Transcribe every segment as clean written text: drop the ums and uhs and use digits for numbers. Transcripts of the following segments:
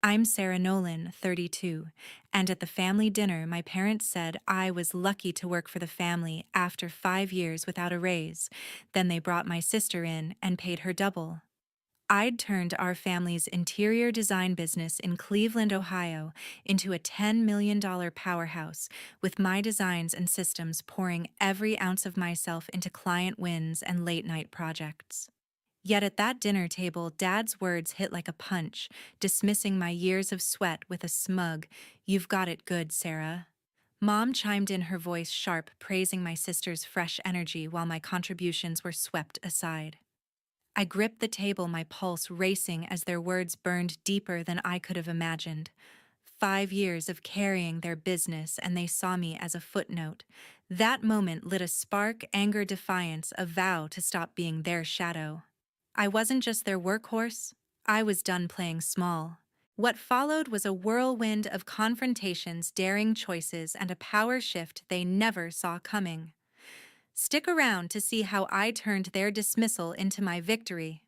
I'm Sarah Nolan, 32, and at the family dinner, my parents said I was lucky to work for the family after 5 years without a raise. Then they brought my sister in and paid her double. I'd turned our family's interior design business in Cleveland, Ohio, into a $10 million powerhouse, with my designs and systems pouring every ounce of myself into client wins and late night projects. Yet at that dinner table, Dad's words hit like a punch, dismissing my years of sweat with a smug, "You've got it good, Sarah." Mom chimed in, her voice sharp, praising my sister's fresh energy while my contributions were swept aside. I gripped the table, my pulse racing as their words burned deeper than I could have imagined. 5 years of carrying their business, and they saw me as a footnote. That moment lit a spark, anger, defiance, a vow to stop being their shadow. I wasn't just their workhorse, I was done playing small. What followed was a whirlwind of confrontations, daring choices, and a power shift they never saw coming. Stick around to see how I turned their dismissal into my victory.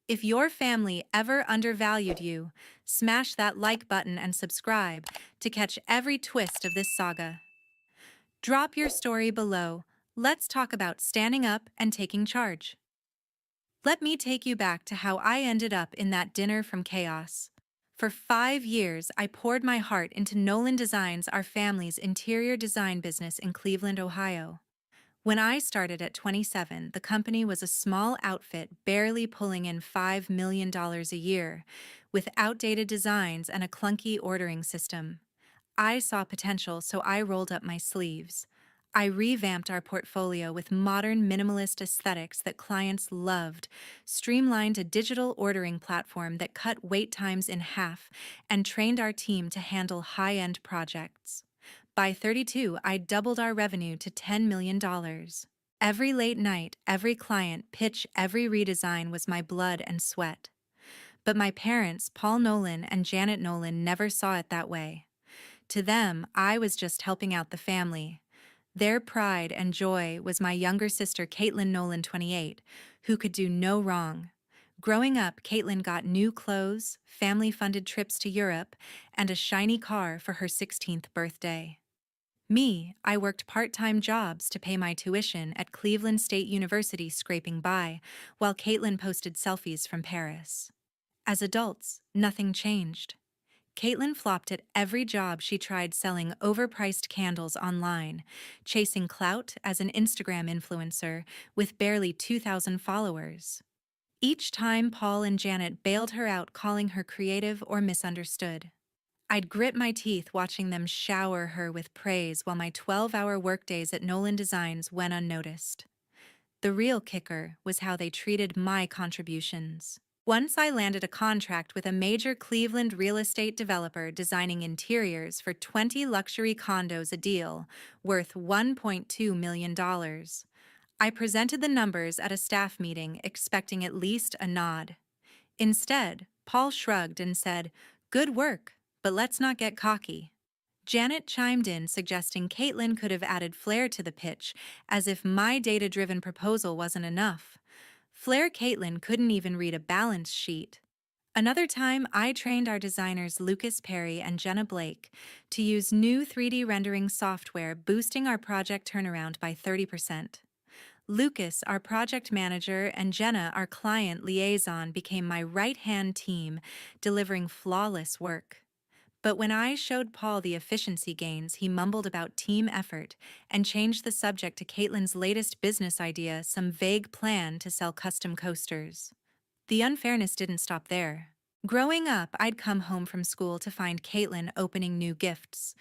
If your family ever undervalued you, smash that like button and subscribe to catch every twist of this saga. Drop your story below. Let's talk about standing up and taking charge. Let me take you back to how I ended up in that dinner from chaos. For 5 years, I poured my heart into Nolan Designs, our family's interior design business in Cleveland, Ohio. When I started at 27, the company was a small outfit barely pulling in $5 million a year, with outdated designs and a clunky ordering system. I saw potential, so I rolled up my sleeves. I revamped our portfolio with modern minimalist aesthetics that clients loved, streamlined a digital ordering platform that cut wait times in half, and trained our team to handle high-end projects. By 32, I doubled our revenue to $10 million. Every late night, every client pitch, every redesign was my blood and sweat. But my parents, Paul Nolan and Janet Nolan, never saw it that way. To them, I was just helping out the family. Their pride and joy was my younger sister, Kaitlyn Nolan, 28, who could do no wrong. Growing up, Kaitlyn got new clothes, family-funded trips to Europe, and a shiny car for her 16th birthday. Me, I worked part-time jobs to pay my tuition at Cleveland State University, scraping by, while Kaitlyn posted selfies from Paris. As adults, nothing changed. Kaitlyn flopped at every job she tried, selling overpriced candles online, chasing clout as an Instagram influencer with barely 2,000 followers. Each time, Paul and Janet bailed her out, calling her creative or misunderstood. I'd grit my teeth watching them shower her with praise while my 12-hour workdays at Nolan Designs went unnoticed. The real kicker was how they treated my contributions. Once I landed a contract with a major Cleveland real estate developer designing interiors for 20 luxury condos, a deal worth $1.2 million. I presented the numbers at a staff meeting, expecting at least a nod. Instead, Paul shrugged and said, "Good work, but let's not get cocky." Janet chimed in, suggesting Kaitlyn could have added flair to the pitch, as if my data-driven proposal wasn't enough. Flair Kaitlyn couldn't even read a balance sheet. Another time, I trained our designers Lucas and Jenna to use new 3D rendering software, boosting our project turnaround by 30%. Lucas, our project manager, and Jenna, our client liaison, became my right-hand team, delivering flawless work. But when I showed Paul the efficiency gains, he mumbled about team effort and changed the subject to Kaitlyn's latest business idea, some vague plan to sell custom coasters. The unfairness didn't stop there. Growing up, I'd come home from school to find Kaitlyn opening new gifts,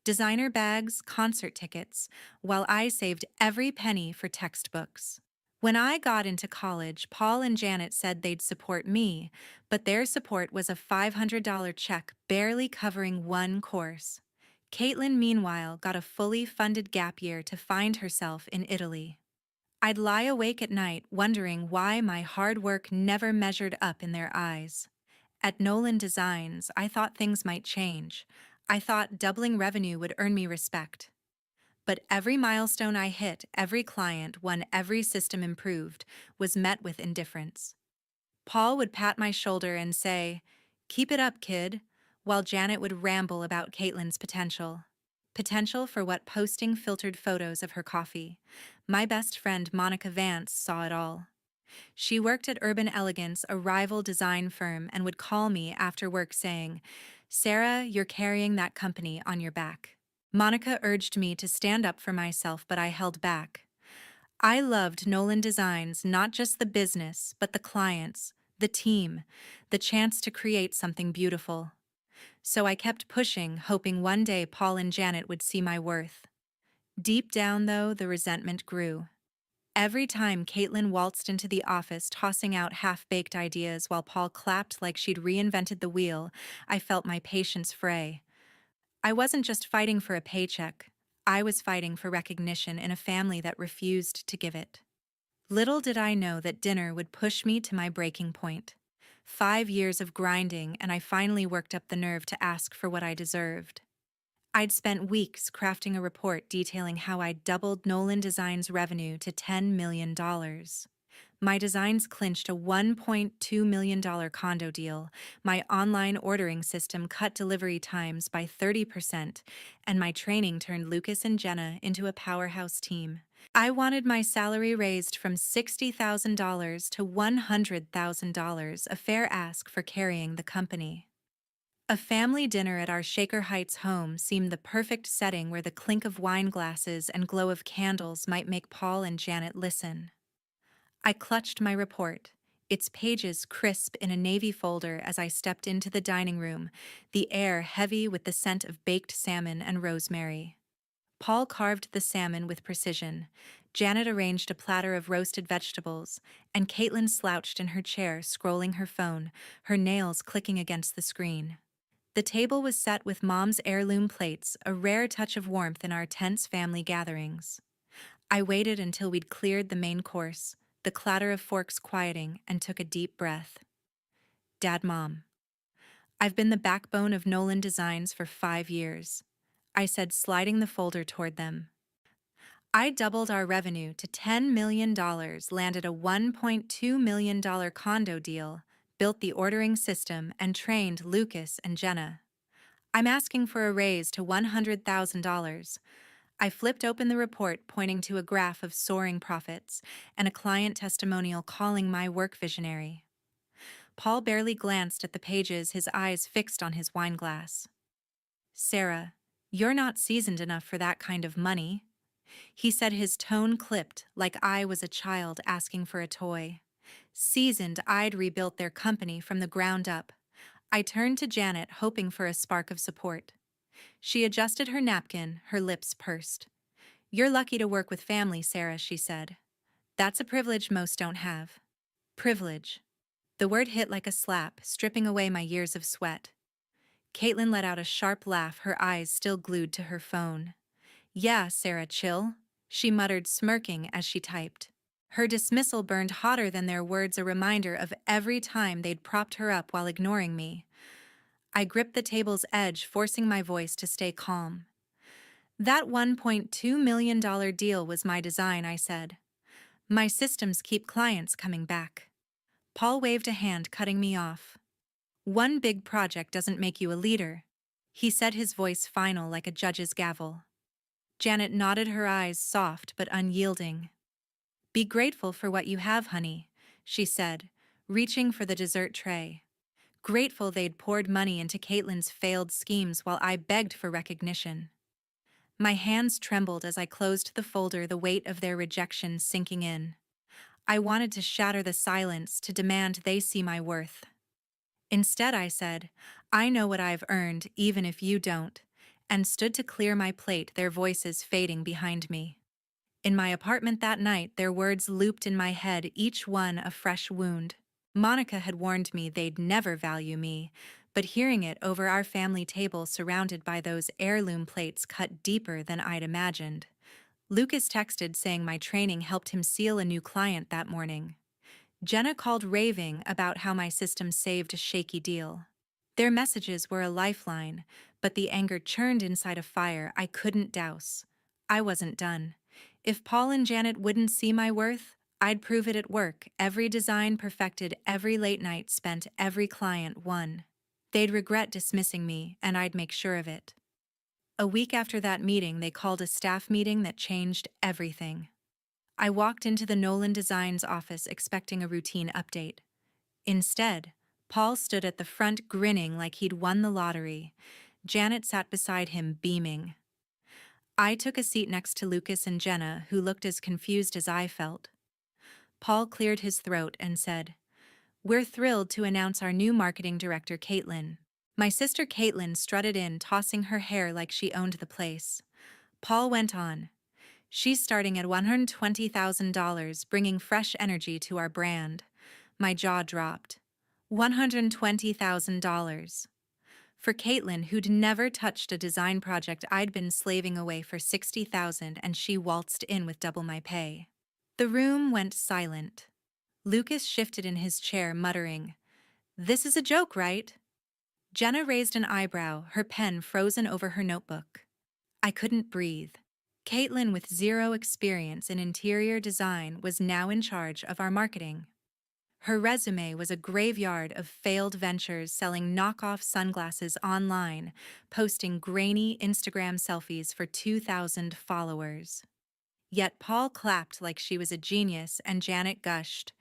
designer bags, concert tickets, while I saved every penny for textbooks. When I got into college, Paul and Janet said they'd support me, but their support was a $500 check barely covering one course. Kaitlyn, meanwhile, got a fully funded gap year to find herself in Italy. I'd lie awake at night wondering why my hard work never measured up in their eyes. At Nolan Designs, I thought things might change. I thought doubling revenue would earn me respect. But every milestone I hit, every client won, every system improved, was met with indifference. Paul would pat my shoulder and say, "Keep it up, kid. while Janet would ramble about Kaitlyn's potential. Potential for what posting filtered photos of her coffee. My best friend Monica Vance saw it all. She worked at Urban Elegance, a rival design firm, and would call me after work saying, "Sarah, you're carrying that company on your back." Monica urged me to stand up for myself, but I held back. I loved Nolan Designs, not just the business, but the clients, the team, the chance to create something beautiful. So I kept pushing, hoping one day Paul and Janet would see my worth. Deep down, though, the resentment grew. Every time Kaitlyn waltzed into the office tossing out half-baked ideas while Paul clapped like she'd reinvented the wheel, I felt my patience fray. I wasn't just fighting for a paycheck. I was fighting for recognition in a family that refused to give it. Little did I know that dinner would push me to my breaking point. 5 years of grinding, and I finally worked up the nerve to ask for what I deserved. I'd spent weeks crafting a report detailing how I'd doubled Nolan Designs' revenue to $10 million. My designs clinched a $1.2 million condo deal, my online ordering system cut delivery times by 30%, and my training turned Lucas and Jenna into a powerhouse team. I wanted my salary raised from $60,000 to $100,000, a fair ask for carrying the company. A family dinner at our Shaker Heights home seemed the perfect setting where the clink of wine glasses and glow of candles might make Paul and Janet listen. I clutched my report, its pages crisp in a navy folder as I stepped into the dining room, the air heavy with the scent of baked salmon and rosemary. Paul carved the salmon with precision, Janet arranged a platter of roasted vegetables, and Kaitlyn slouched in her chair scrolling her phone, her nails clicking against the screen. The table was set with Mom's heirloom plates, a rare touch of warmth in our tense family gatherings. I waited until we'd cleared the main course, the clatter of forks quieting, and took a deep breath. "Dad, Mom, I've been the backbone of Nolan Designs for 5 years," I said, sliding the folder toward them. "I doubled our revenue to $10 million, landed a $1.2 million condo deal, built the ordering system, and trained Lucas and Jenna. I'm asking for a raise to $100,000. I flipped open the report, pointing to a graph of soaring profits and a client testimonial calling my work visionary. Paul barely glanced at the pages, his eyes fixed on his wine glass. "Sarah, you're not seasoned enough for that kind of money," he said, his tone clipped like I was a child asking for a toy. Seasoned, I'd rebuilt their company from the ground up. I turned to Janet, hoping for a spark of support. She adjusted her napkin, her lips pursed. "You're lucky to work with family, Sarah," she said. "That's a privilege most don't have." Privilege. The word hit like a slap, stripping away my years of sweat. Kaitlyn let out a sharp laugh, her eyes still glued to her phone. "Yeah, Sarah, chill," she muttered, smirking as she typed. Her dismissal burned hotter than their words, a reminder of every time they'd propped her up while ignoring me. I gripped the table's edge, forcing my voice to stay calm. "That $1.2 million deal was my design," I said. "My systems keep clients coming back." Paul waved a hand, cutting me off. "One big project doesn't make you a leader," he said, his voice final like a judge's gavel. Janet nodded, her eyes soft but unyielding. "Be grateful for what you have, honey," she said, reaching for the dessert tray. Grateful they'd poured money into Kaitlyn's failed schemes while I begged for recognition. My hands trembled as I closed the folder, the weight of their rejection sinking in. I wanted to shatter the silence, to demand they see my worth. Instead, I said, "I know what I've earned, even if you don't," and stood to clear my plate, their voices fading behind me. In my apartment that night, their words looped in my head, each one a fresh wound. Monica had warned me they'd never value me, but hearing it over our family table surrounded by those heirloom plates cut deeper than I'd imagined. Lucas texted saying my training helped him seal a new client that morning. Jenna called raving about how my system saved a shaky deal. Their messages were a lifeline, but the anger churned inside a fire I couldn't douse. I wasn't done. If Paul and Janet wouldn't see my worth, I'd prove it at work, every design perfected, every late night spent, every client won. They'd regret dismissing me, and I'd make sure of it. A week after that meeting, they called a staff meeting that changed everything. I walked into the Nolan Designs office expecting a routine update. Instead, Paul stood at the front grinning like he'd won the lottery. Janet sat beside him, beaming. I took a seat next to Lucas and Jenna, who looked as confused as I felt. Paul cleared his throat and said, "We're thrilled to announce our new marketing director, Kaitlyn." My sister Kaitlyn strutted in, tossing her hair like she owned the place. Paul went on, "She's starting at $120,000, bringing fresh energy to our brand." My jaw dropped. $120,000. For Kaitlyn, who'd never touched a design project I'd been slaving away for $60,000, and she waltzed in with double my pay. The room went silent. Lucas shifted in his chair, muttering, "This is a joke, right?" Jenna raised an eyebrow, her pen frozen over her notebook. I couldn't breathe. Kaitlyn, with zero experience in interior design, was now in charge of our marketing. Her resume was a graveyard of failed ventures, selling knockoff sunglasses online, posting grainy Instagram selfies for 2,000 followers. Yet Paul clapped like she was a genius, and Janet gushed,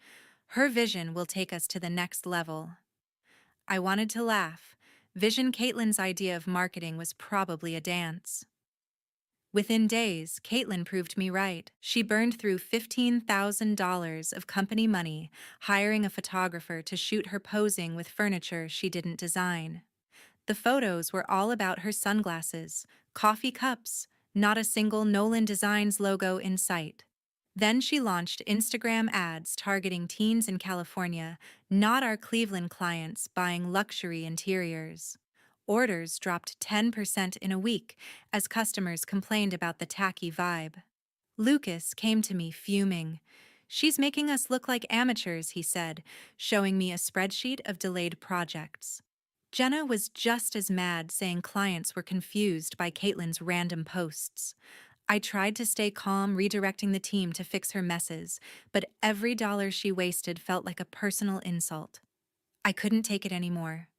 "Her vision will take us to the next level." I wanted to laugh. Vision Kaitlyn's idea of marketing was probably a dance. Within days, Kaitlyn proved me right. She burned through $15,000 of company money, hiring a photographer to shoot her posing with furniture she didn't design. The photos were all about her sunglasses, coffee cups, not a single Nolan Designs logo in sight. Then she launched Instagram ads targeting teens in California, not our Cleveland clients buying luxury interiors. Orders dropped 10% in a week as customers complained about the tacky vibe. Lucas came to me fuming. "She's making us look like amateurs," he said, showing me a spreadsheet of delayed projects. Jenna was just as mad, saying clients were confused by Kaitlyn's random posts. I tried to stay calm, redirecting the team to fix her messes, but every dollar she wasted felt like a personal insult. I couldn't take it anymore.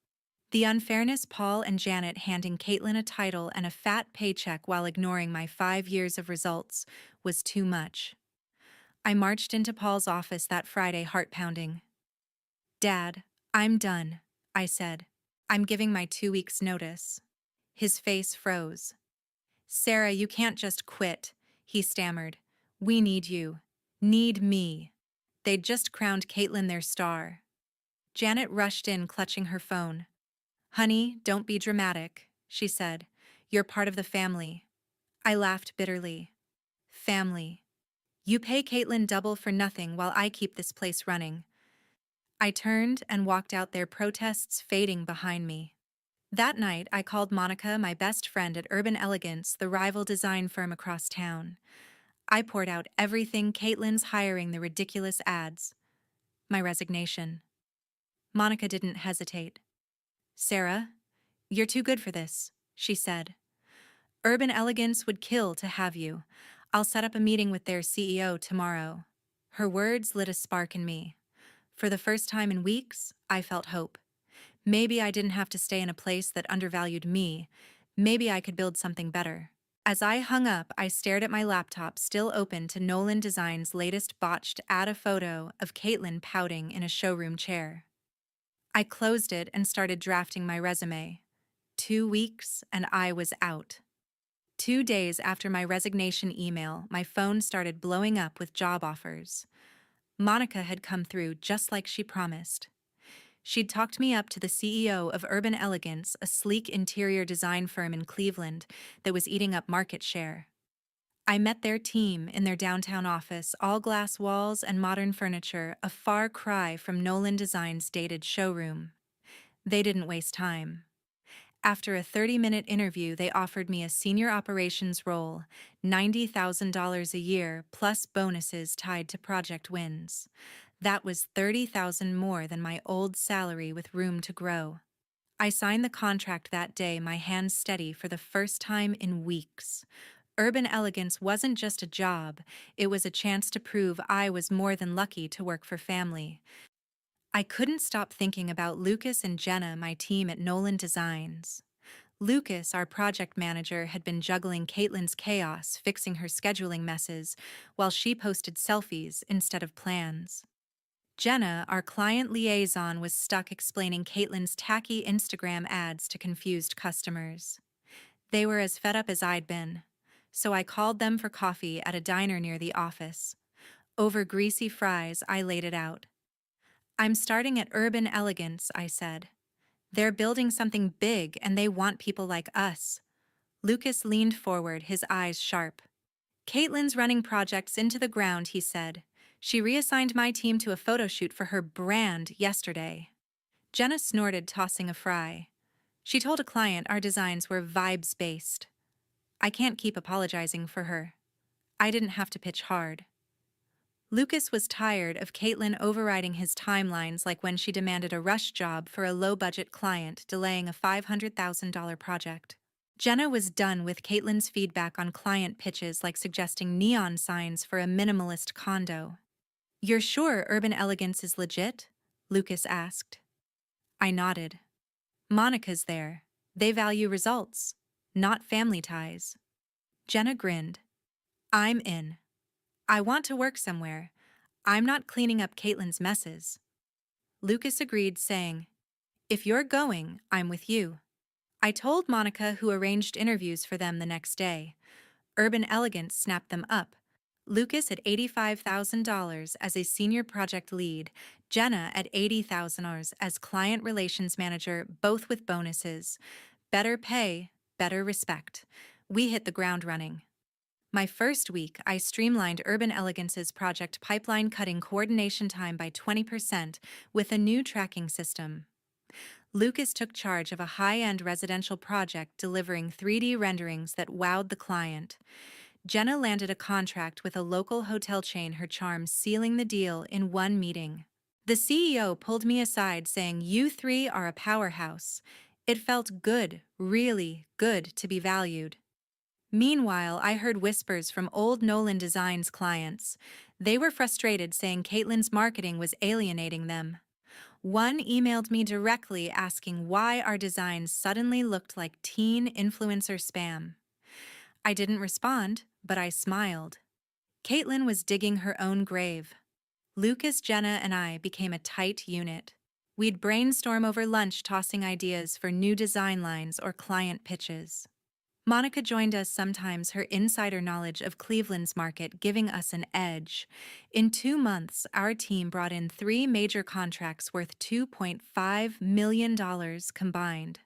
The unfairness, Paul and Janet handing Kaitlyn a title and a fat paycheck while ignoring my 5 years of results, was too much. I marched into Paul's office that Friday, heart pounding. "Dad, I'm done," I said. "I'm giving my 2 weeks' notice." His face froze. "Sarah, you can't just quit," he stammered. "We need you. Need me." They'd just crowned Kaitlyn their star. Janet rushed in, clutching her phone. "Honey, don't be dramatic," she said. "You're part of the family." I laughed bitterly. Family. You pay Kaitlyn double for nothing while I keep this place running. I turned and walked out, their protests fading behind me. That night, I called Monica, my best friend at Urban Elegance, the rival design firm across town. I poured out everything: Kaitlyn's hiring, the ridiculous ads, my resignation. Monica didn't hesitate. "Sarah, you're too good for this," she said. "Urban Elegance would kill to have you. I'll set up a meeting with their CEO tomorrow." Her words lit a spark in me. For the first time in weeks, I felt hope. Maybe I didn't have to stay in a place that undervalued me. Maybe I could build something better. As I hung up, I stared at my laptop, still open to Nolan Designs' latest botched ad, a photo of Kaitlyn pouting in a showroom chair. I closed it and started drafting my resume. 2 weeks, and I was out. 2 days after my resignation email, my phone started blowing up with job offers. Monica had come through just like she promised. She'd talked me up to the CEO of Urban Elegance, a sleek interior design firm in Cleveland that was eating up market share. I met their team in their downtown office, all glass walls and modern furniture, a far cry from Nolan Designs' dated showroom. They didn't waste time. After a 30-minute interview, they offered me a senior operations role, $90,000 a year, plus bonuses tied to project wins. That was $30,000 more than my old salary, with room to grow. I signed the contract that day, my hands steady for the first time in weeks. Urban Elegance wasn't just a job, it was a chance to prove I was more than lucky to work for family. I couldn't stop thinking about Lucas and Jenna, my team at Nolan Designs. Lucas, our project manager, had been juggling Kaitlyn's chaos, fixing her scheduling messes, while she posted selfies instead of plans. Jenna, our client liaison, was stuck explaining Kaitlyn's tacky Instagram ads to confused customers. They were as fed up as I'd been, so I called them for coffee at a diner near the office. Over greasy fries, I laid it out. "I'm starting at Urban Elegance," I said. "They're building something big and they want people like us." Lucas leaned forward, his eyes sharp. "Kaitlyn's running projects into the ground," he said. "She reassigned my team to a photo shoot for her brand yesterday." Jenna snorted, tossing a fry. She told a client our designs were vibes-based. I can't keep apologizing for her. I didn't have to pitch hard. Lucas was tired of Kaitlyn overriding his timelines, like when she demanded a rush job for a low-budget client, delaying a $500,000 project. Jenna was done with Kaitlyn's feedback on client pitches, like suggesting neon signs for a minimalist condo. "You're sure Urban Elegance is legit?" Lucas asked. I nodded. "Monica's there. They value results, not family ties." Jenna grinned. "I'm in. I want to work somewhere. I'm not cleaning up Kaitlyn's messes." Lucas agreed, saying, "If you're going, I'm with you." I told Monica, who arranged interviews for them the next day. Urban Elegance snapped them up. Lucas at $85,000 as a senior project lead, Jenna at $80,000 as client relations manager, both with bonuses. Better pay, better respect. We hit the ground running. My first week, I streamlined Urban Elegance's project pipeline, cutting coordination time by 20% with a new tracking system. Lucas took charge of a high-end residential project, delivering 3D renderings that wowed the client. Jenna landed a contract with a local hotel chain, her charm sealing the deal in one meeting. The CEO pulled me aside, saying, "You three are a powerhouse." It felt good, really good, to be valued. Meanwhile, I heard whispers from old Nolan Designs clients. They were frustrated, saying Kaitlyn's marketing was alienating them. One emailed me directly asking why our designs suddenly looked like teen influencer spam. I didn't respond, but I smiled. Kaitlyn was digging her own grave. Lucas, Jenna, and I became a tight unit. We'd brainstorm over lunch, tossing ideas for new design lines or client pitches. Monica joined us sometimes, her insider knowledge of Cleveland's market giving us an edge. In 2 months, our team brought in 3 major contracts worth $2.5 million combined.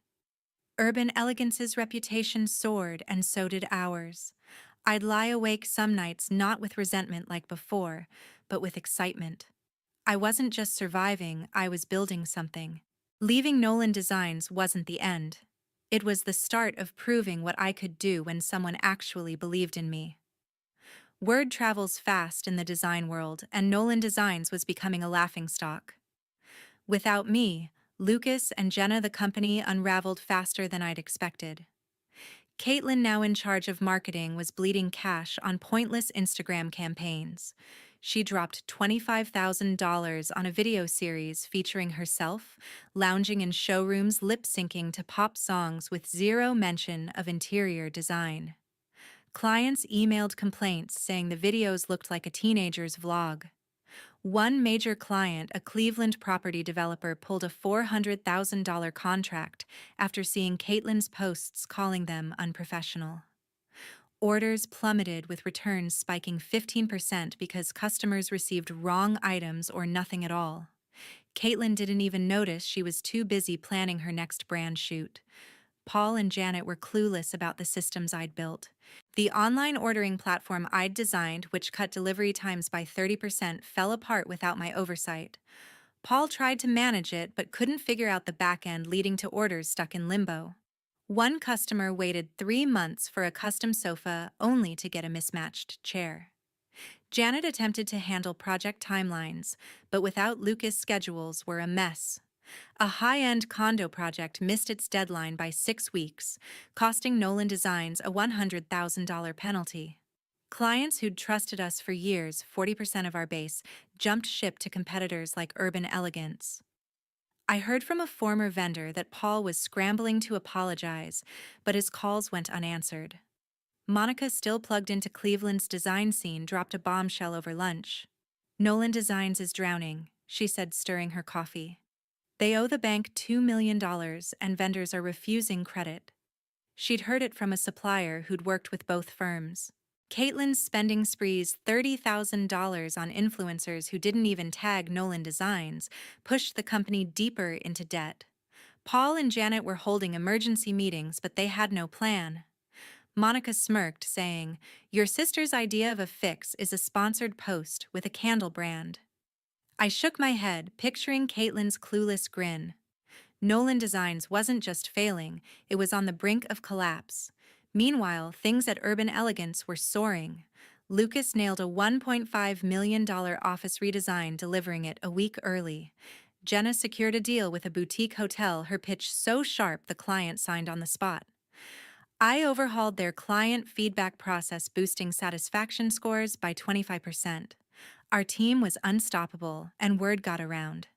Urban Elegance's reputation soared, and so did ours. I'd lie awake some nights, not with resentment like before, but with excitement. I wasn't just surviving, I was building something. Leaving Nolan Designs wasn't the end. It was the start of proving what I could do when someone actually believed in me. Word travels fast in the design world, and Nolan Designs was becoming a laughingstock. Without me, Lucas and Jenna, the company unraveled faster than I'd expected. Kaitlyn, now in charge of marketing, was bleeding cash on pointless Instagram campaigns. She dropped $25,000 on a video series featuring herself, lounging in showrooms, lip-syncing to pop songs with zero mention of interior design. Clients emailed complaints, saying the videos looked like a teenager's vlog. One major client, a Cleveland property developer, pulled a $400,000 contract after seeing Kaitlyn's posts, calling them unprofessional. Orders plummeted, with returns spiking 15% because customers received wrong items or nothing at all. Kaitlyn didn't even notice, she was too busy planning her next brand shoot. Paul and Janet were clueless about the systems I'd built. The online ordering platform I'd designed, which cut delivery times by 30%, fell apart without my oversight. Paul tried to manage it but couldn't figure out the back end, leading to orders stuck in limbo. One customer waited 3 months for a custom sofa only to get a mismatched chair. Janet attempted to handle project timelines, but without Lucas, schedules were a mess. A high-end condo project missed its deadline by 6 weeks, costing Nolan Designs a $100,000 penalty. Clients who'd trusted us for years, 40% of our base, jumped ship to competitors like Urban Elegance. I heard from a former vendor that Paul was scrambling to apologize, but his calls went unanswered. Monica, still plugged into Cleveland's design scene, dropped a bombshell over lunch. Nolan Designs is drowning, she said, stirring her coffee. They owe the bank $2 million, and vendors are refusing credit. She'd heard it from a supplier who'd worked with both firms. Kaitlyn's spending sprees, $30,000 on influencers who didn't even tag Nolan Designs, pushed the company deeper into debt. Paul and Janet were holding emergency meetings, but they had no plan. Monica smirked, saying, "Your sister's idea of a fix is a sponsored post with a candle brand." I shook my head, picturing Kaitlyn's clueless grin. Nolan Designs wasn't just failing, it was on the brink of collapse. Meanwhile, things at Urban Elegance were soaring. Lucas nailed a $1.5 million office redesign, delivering it a week early. Jenna secured a deal with a boutique hotel, her pitch so sharp the client signed on the spot. I overhauled their client feedback process, boosting satisfaction scores by 25%. Our team was unstoppable, and word got around.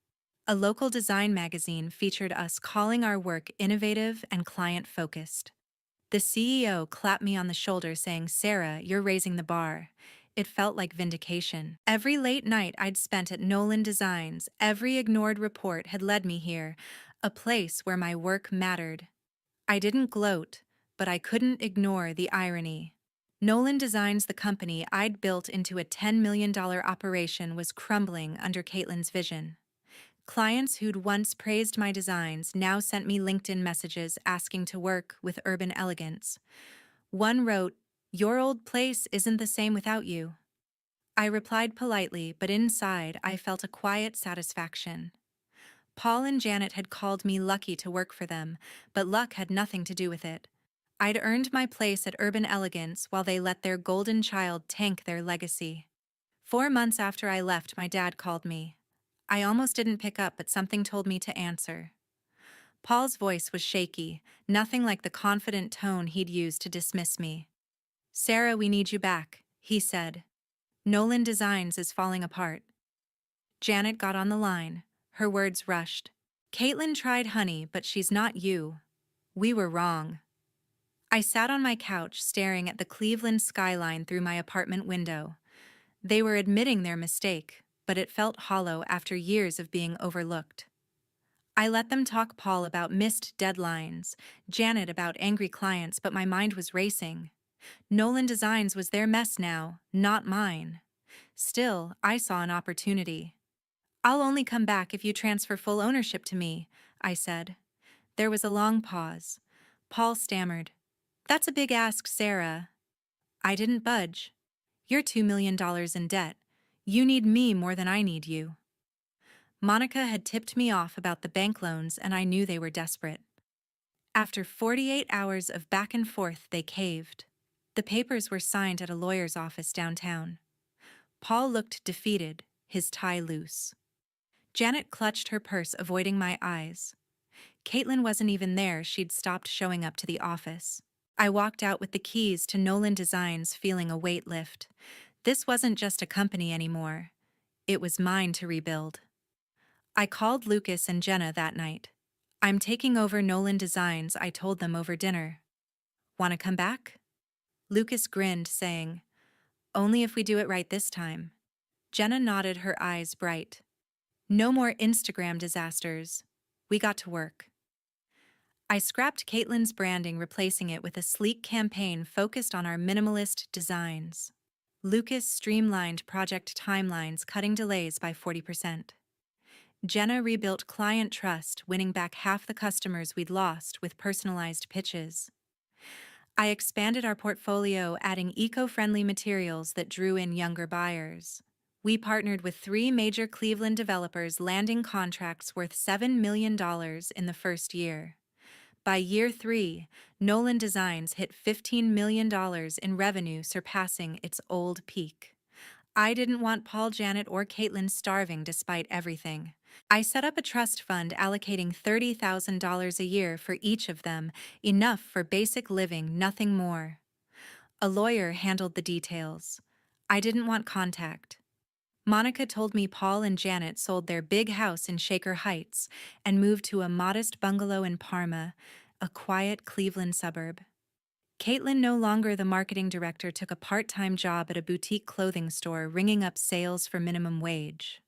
A local design magazine featured us, calling our work innovative and client-focused. The CEO clapped me on the shoulder, saying, "Sarah, you're raising the bar." It felt like vindication. Every late night I'd spent at Nolan Designs, every ignored report had led me here, a place where my work mattered. I didn't gloat, but I couldn't ignore the irony. Nolan Designs, the company I'd built into a $10 million operation, was crumbling under Kaitlyn's vision. Clients who'd once praised my designs now sent me LinkedIn messages asking to work with Urban Elegance. One wrote, "Your old place isn't the same without you." I replied politely, but inside I felt a quiet satisfaction. Paul and Janet had called me lucky to work for them, but luck had nothing to do with it. I'd earned my place at Urban Elegance while they let their golden child tank their legacy. 4 months after I left, my dad called me. I almost didn't pick up, but something told me to answer. Paul's voice was shaky, nothing like the confident tone he'd used to dismiss me. "Sarah, we need you back," he said. "Nolan Designs is falling apart." Janet got on the line, her words rushed. "Kaitlyn tried, honey, but she's not you. We were wrong." I sat on my couch, staring at the Cleveland skyline through my apartment window. They were admitting their mistake, but it felt hollow after years of being overlooked. I let them talk, Paul about missed deadlines, Janet about angry clients, but my mind was racing. Nolan Designs was their mess now, not mine. Still, I saw an opportunity. "I'll only come back if you transfer full ownership to me," I said. There was a long pause. Paul stammered, "That's a big ask, Sarah." I didn't budge. "You're $2 million in debt. You need me more than I need you." Monica had tipped me off about the bank loans, and I knew they were desperate. After 48 hours of back and forth, they caved. The papers were signed at a lawyer's office downtown. Paul looked defeated, his tie loose. Janet clutched her purse, avoiding my eyes. Kaitlyn wasn't even there, she'd stopped showing up to the office. I walked out with the keys to Nolan Designs, feeling a weight lift. This wasn't just a company anymore. It was mine to rebuild. I called Lucas and Jenna that night. "I'm taking over Nolan Designs," I told them over dinner. "Want to come back?" Lucas grinned, saying, "Only if we do it right this time." Jenna nodded, her eyes bright. "No more Instagram disasters." We got to work. I scrapped Kaitlyn's branding, replacing it with a sleek campaign focused on our minimalist designs. Lucas streamlined project timelines, cutting delays by 40%. Jenna rebuilt client trust, winning back half the customers we'd lost with personalized pitches. I expanded our portfolio, adding eco-friendly materials that drew in younger buyers. We partnered with 3 major Cleveland developers, landing contracts worth $7 million in the first year. By year 3, Nolan Designs hit $15 million in revenue, surpassing its old peak. I didn't want Paul, Janet, or Kaitlyn starving despite everything. I set up a trust fund, allocating $30,000 a year for each of them, enough for basic living, nothing more. A lawyer handled the details. I didn't want contact. Monica told me Paul and Janet sold their big house in Shaker Heights and moved to a modest bungalow in Parma, a quiet Cleveland suburb. Kaitlyn, no longer the marketing director, took a part-time job at a boutique clothing store ringing up sales for minimum wage.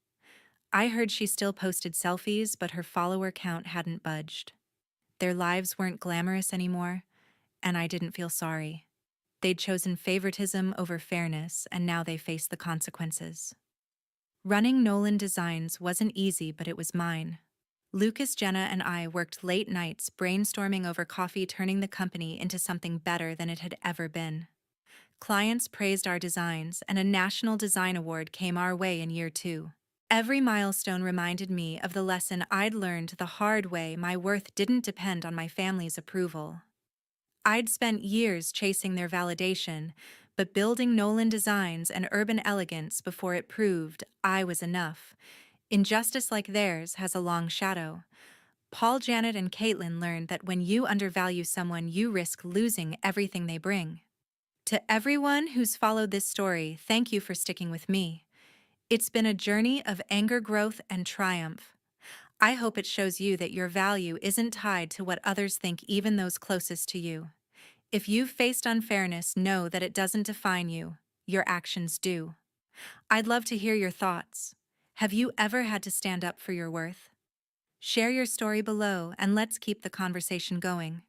I heard she still posted selfies, but her follower count hadn't budged. Their lives weren't glamorous anymore, and I didn't feel sorry. They'd chosen favoritism over fairness, and now they faced the consequences. Running Nolan Designs wasn't easy, but it was mine. Lucas, Jenna, and I worked late nights brainstorming over coffee, turning the company into something better than it had ever been. Clients praised our designs, and a National Design Award came our way in year 2. Every milestone reminded me of the lesson I'd learned the hard way: my worth didn't depend on my family's approval. I'd spent years chasing their validation, but building Nolan Designs and Urban Elegance before it proved I was enough. Injustice like theirs has a long shadow. Paul, Janet, and Kaitlyn learned that when you undervalue someone, you risk losing everything they bring. To everyone who's followed this story, thank you for sticking with me. It's been a journey of anger, growth, and triumph. I hope it shows you that your value isn't tied to what others think, even those closest to you. If you've faced unfairness, know that it doesn't define you. Your actions do. I'd love to hear your thoughts. Have you ever had to stand up for your worth? Share your story below and let's keep the conversation going.